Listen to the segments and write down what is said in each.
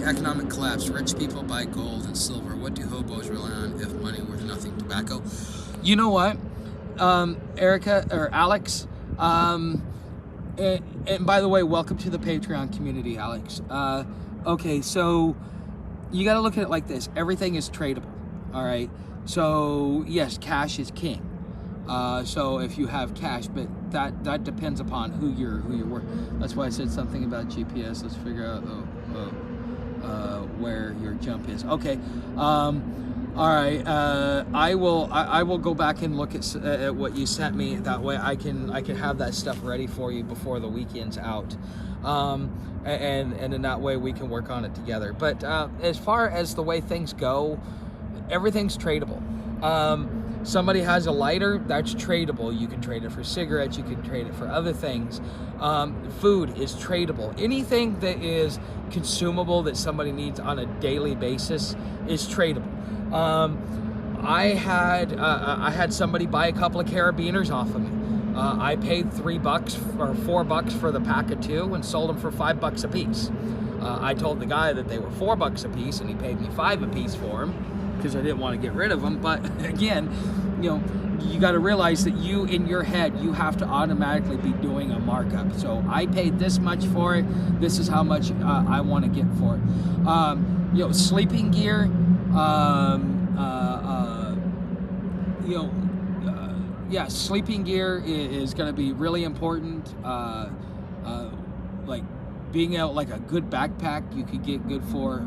the economic collapse, rich people buy gold and silver. What do hobos rely on if money worth nothing? Tobacco? You know what, Erica or Alex, and by the way, welcome to the Patreon community, Alex. Okay, so you got to look at it like this. Everything is tradable, all right? So yes, cash is king. So if you have cash, but that depends upon who you're working. That's why I said something about GPS. Let's figure out where your jump is. Okay. All right. I will go back and look at what you sent me. That way I can have that stuff ready for you before the weekend's out. And in that way we can work on it together. But as far as the way things go, everything's tradable. Somebody has a lighter, that's tradable. You can trade it for cigarettes, you can trade it for other things. Food is tradable. Anything that is consumable that somebody needs on a daily basis is tradable. I had somebody buy a couple of carabiners off of me. I paid $3 or $4 for the pack of 2 and sold them for $5 a piece. I told the guy that they were $4 a piece and he paid me $5 a piece for them, because I didn't want to get rid of them. But again, you know, you got to realize that you, in your head, you have to automatically be doing a markup. So I paid this much for it. This is how much I want to get for it. You know, sleeping gear. Yeah, sleeping gear is going to be really important. Like being out like a good backpack, you could get good for.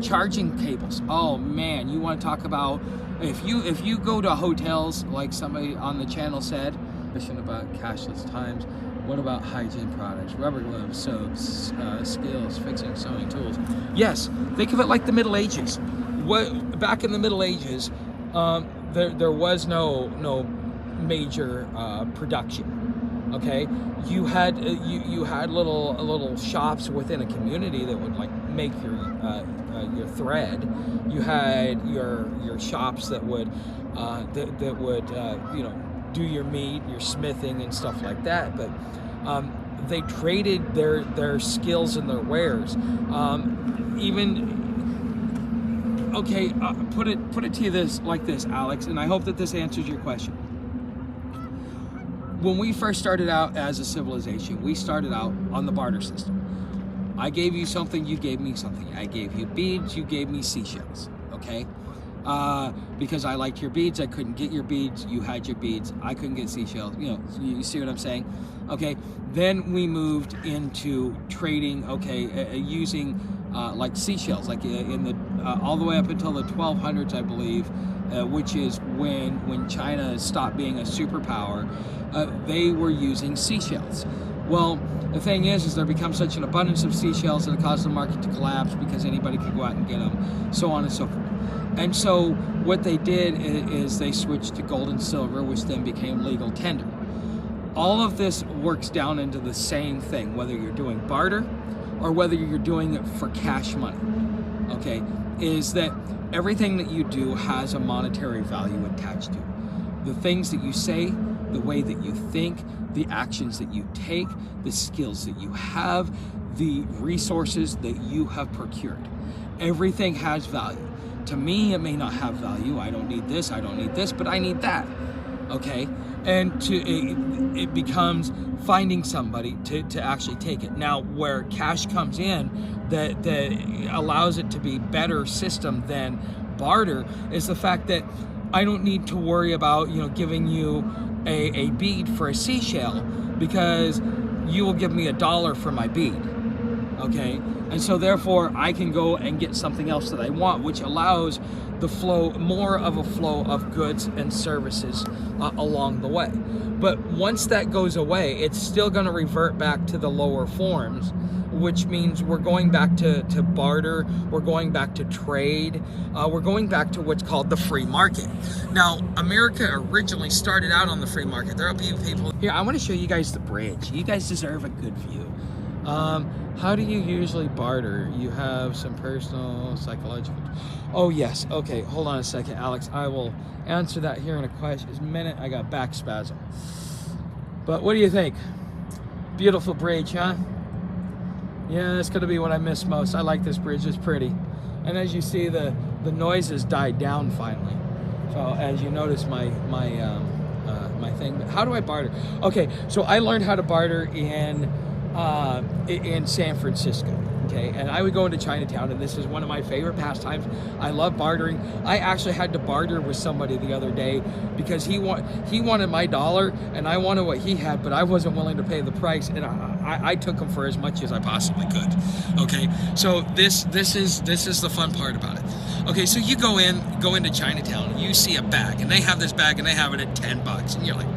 Charging cables. Oh man, you want to talk about if you go to hotels, like somebody on the channel said, question about cashless times. What about hygiene products, rubber gloves, soaps, skills, fixing, sewing tools? Yes, think of it like the Middle Ages. Back in the Middle Ages, there was no major production. Okay, you had little shops within a community that would like make your thread. You had your shops that would you know, do your meat, your smithing and stuff like that. But they traded their skills and their wares. Put it to you like this, Alex, and I hope that this answers your question. When we first started out as a civilization, we started out on the barter system. I gave you something, you gave me something. I gave you beads, you gave me seashells, okay? Because I liked your beads, I couldn't get your beads, you had your beads, I couldn't get seashells. You know, you see what I'm saying? Okay, then we moved into trading, okay, using like seashells, like in the all the way up until the 1200s, I believe, which is when China stopped being a superpower. They were using seashells. Well, the thing is there becomes such an abundance of seashells that it caused the market to collapse because anybody could go out and get them, so on and so forth. And so what they did is they switched to gold and silver, which then became legal tender. All of this works down into the same thing, whether you're doing barter or whether you're doing it for cash money, okay, is that everything that you do has a monetary value attached to it. The things that you say, the way that you think, the actions that you take, the skills that you have, the resources that you have procured. Everything has value. To me, it may not have value. I don't need this, but I need that, okay? And it becomes finding somebody to actually take it. Now, where cash comes in, that allows it to be better system than barter, is the fact that I don't need to worry about, you know, giving you a bead for a seashell, because you will give me $1 for my bead, okay? And so therefore I can go and get something else that I want, which allows the flow, more of a flow of goods and services along the way. But once that goes away, it's still going to revert back to the lower forms, which means we're going back to barter, we're going back to trade, we're going back to what's called the free market. Now, America originally started out on the free market. There will be people here. I want to show you guys the bridge. You guys deserve a good view. How do you usually barter? You have some personal, psychological... Oh, yes. Okay, hold on a second, Alex. I will answer that here in a minute. I got back spasm. But what do you think? Beautiful bridge, huh? Yeah, that's gonna be what I miss most. I like this bridge, it's pretty. And as you see, the noises died down finally. So as you notice my thing, but how do I barter? Okay, so I learned how to barter in San Francisco. Okay, and I would go into Chinatown, and this is one of my favorite pastimes. I love bartering. I actually had to barter with somebody the other day because he wanted my dollar and I wanted what he had, but I wasn't willing to pay the price, and I took him for as much as I possibly could. Okay, so this is the fun part about it. Okay, so you go into Chinatown, you see a bag, and they have this bag, and they have it at $10, and you're like,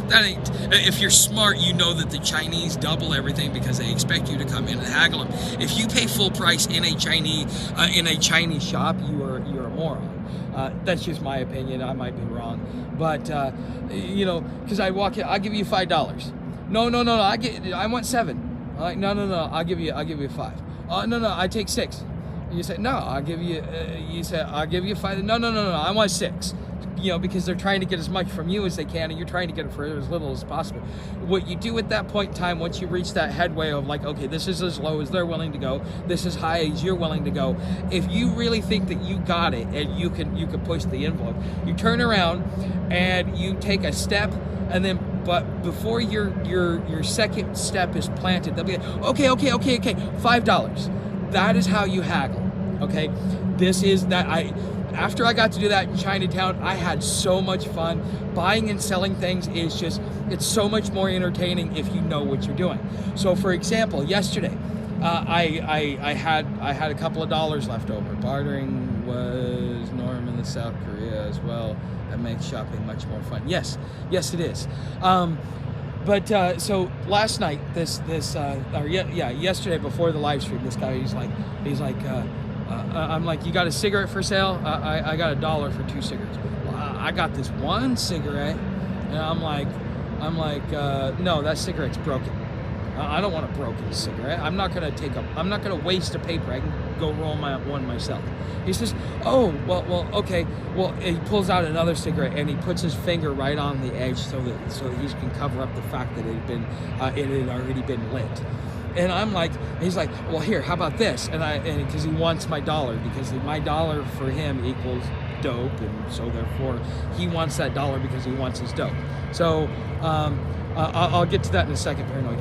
that ain't. If you're smart, you know that the Chinese double everything because they expect you to come in and haggle them. If you pay full price in a Chinese shop, you're a moron. That's just my opinion. I might be wrong, but you know, because I walk in, I'll give you $5. No, I want $7. I'm like, no, I'll give you $5. No, I take $6. You say, no, I'll give you, you say, I'll give you $5. No, I want $6. You know, because they're trying to get as much from you as they can, and you're trying to get it for as little as possible. What you do at that point in time, once you reach that headway of like, okay, this is as low as they're willing to go, this is high as you're willing to go. If you really think that you got it and you can push the envelope, you turn around and you take a step, and then but before your second step is planted, they'll be like, okay, $5. That is how you haggle. Okay, this is that after I got to do that in Chinatown, I had so much fun. Buying and selling things is it's so much more entertaining if you know what you're doing. So for example, yesterday, I had a couple of dollars left over. Bartering was norm in South Korea as well. That makes shopping much more fun. Yes, it is. But so last night, yesterday before the live stream, this guy, he's like, I'm like, you got a cigarette for sale? I got $1 for 2 cigarettes. Well, I got this one cigarette, and I'm like, no, that cigarette's broken. I don't want a broken cigarette. I'm not gonna waste a paper. I can go roll one myself. He says, oh, well, okay. Well, he pulls out another cigarette and he puts his finger right on the edge so that he can cover up the fact that it had already been lit. And I'm like, he's like, well, here, how about this? And because he wants my dollar, because my dollar for him equals dope, and so therefore he wants that dollar because he wants his dope. So I'll get to that in a second, Paranoid.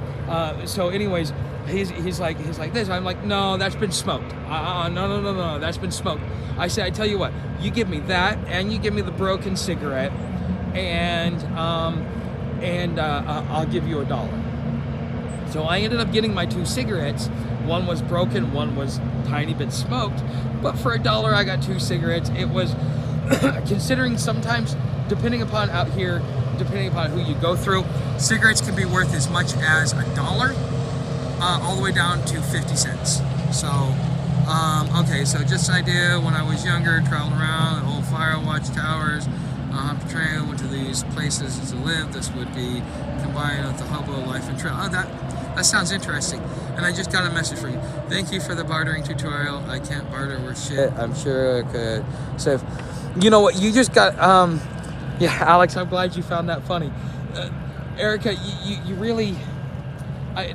So anyways, he's like this. I'm like, no, that's been smoked. No, that's been smoked. I say, I tell you what, you give me that, and you give me the broken cigarette, and I'll give you $1. So I ended up getting my 2 cigarettes. One was broken, one was tiny bit smoked. But for $1, I got 2 cigarettes. It was, considering sometimes, depending upon out here, depending upon who you go through, cigarettes can be worth as much as $1, all the way down to 50 cents. So, okay, so just an idea, when I was younger, traveled around the old fire watch towers, train, went to these places to live. This would be combined with the Hobo life and trail. Oh, that sounds interesting. And I just got a message for you. Thank you for the bartering tutorial. I can't barter worth shit. I'm sure I could. So, you know what? You just got. Yeah, Alex. I'm glad you found that funny. Erica, you really.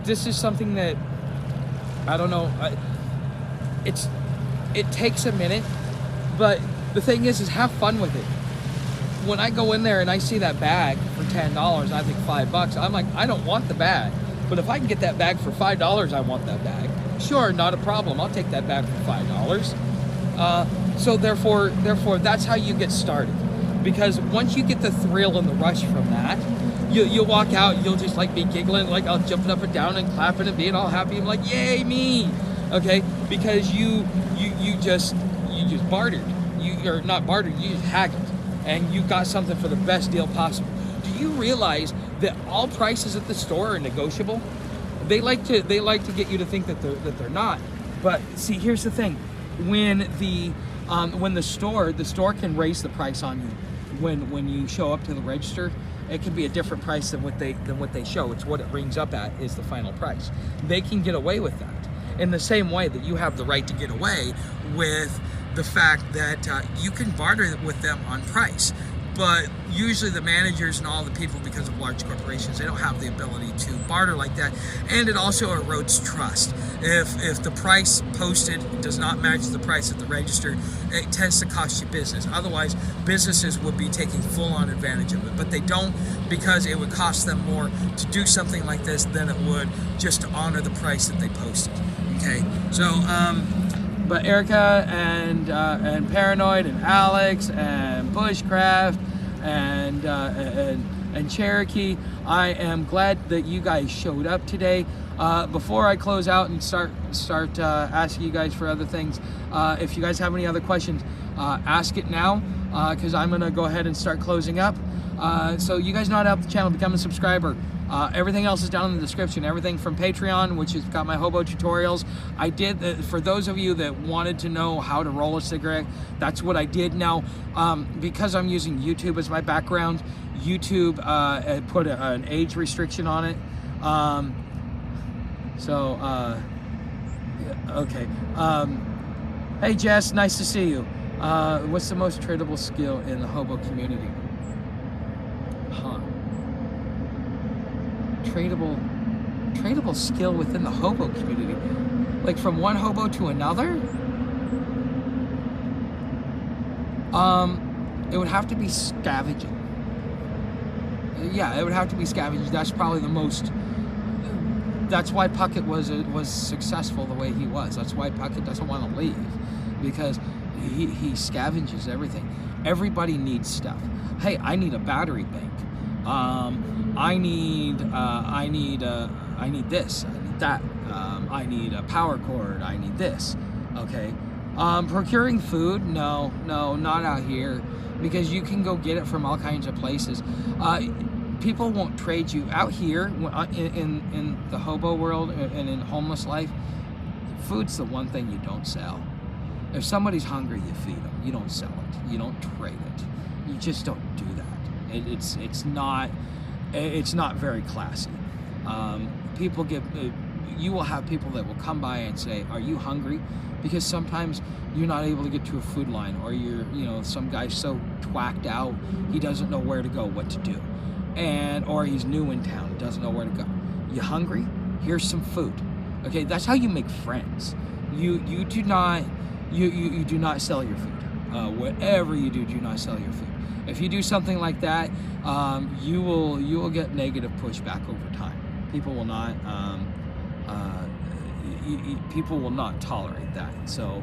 This is something that I don't know. It takes a minute, but the thing is have fun with it. When I go in there and I see that bag for $10, I think $5. I'm like, I don't want the bag, but if I can get that bag for $5, I want that bag. Sure, not a problem. I'll take that bag for $5. So therefore, that's how you get started. Because once you get the thrill and the rush from that, you'll walk out, you'll just like be giggling, like I'll jumping up and down and clapping and being all happy. I'm like, yay, me! Okay, because you just bartered. You're not bartered. You just haggled. And you got something for the best deal possible. Do you realize that all prices at the store are negotiable? They like to get you to think that they're not. But see, here's the thing: when the store can raise the price on you when you show up to the register. It can be a different price than what they show. It's what it rings up at is the final price. They can get away with that in the same way that you have the right to get away with the fact that you can barter with them on price. but usually the managers and all the people, because of large corporations, they don't have the ability to barter like that, and it also erodes trust. If the price posted does not match the price at the register, it tends to cost you business. Otherwise, businesses would be taking full-on advantage of it, but they don't, because it would cost them more to do something like this than it would just to honor the price that they posted. Okay, so but Erica and Paranoid and Alex and Bushcraft and Cherokee, I am glad that you guys showed up today. Before I close out and start asking you guys for other things, if you guys have any other questions, ask it now, because I'm gonna go ahead and start closing up. So you guys know how to help the channel, become a subscriber. Everything else is down in the description. Everything from Patreon, which has got my hobo tutorials. I did, for those of you that wanted to know how to roll a cigarette, that's what I did. Now, because I'm using YouTube as my background, YouTube put an age restriction on it. Okay. Hey Jess, nice to see you. What's the most tradable skill in the hobo community? Tradable skill within the hobo community, like from one hobo to another. It would have to be scavenging. Yeah, it would have to be scavenging. That's probably the most. That's why Puckett was successful the way he was. That's why Puckett doesn't want to leave, because he scavenges everything. Everybody needs stuff. Hey, I need a battery bank. I need this, I need that, I need a power cord, I need this, okay? Procuring food, no, not out here, because you can go get it from all kinds of places. People won't trade you out here in the hobo world and in homeless life. Food's the one thing you don't sell. If somebody's hungry, you feed them. You don't sell it. You don't trade it. You just don't do that. It's not very classy. You will have people that will come by and say, "Are you hungry?" Because sometimes you're not able to get to a food line, or some guy's so twacked out he doesn't know where to go, what to do, or he's new in town, doesn't know where to go. You hungry? Here's some food. Okay, that's how you make friends. You do not sell your food. Whatever you do not sell your food. If you do something like that, you will get negative pushback over time. People will not people will not tolerate that. So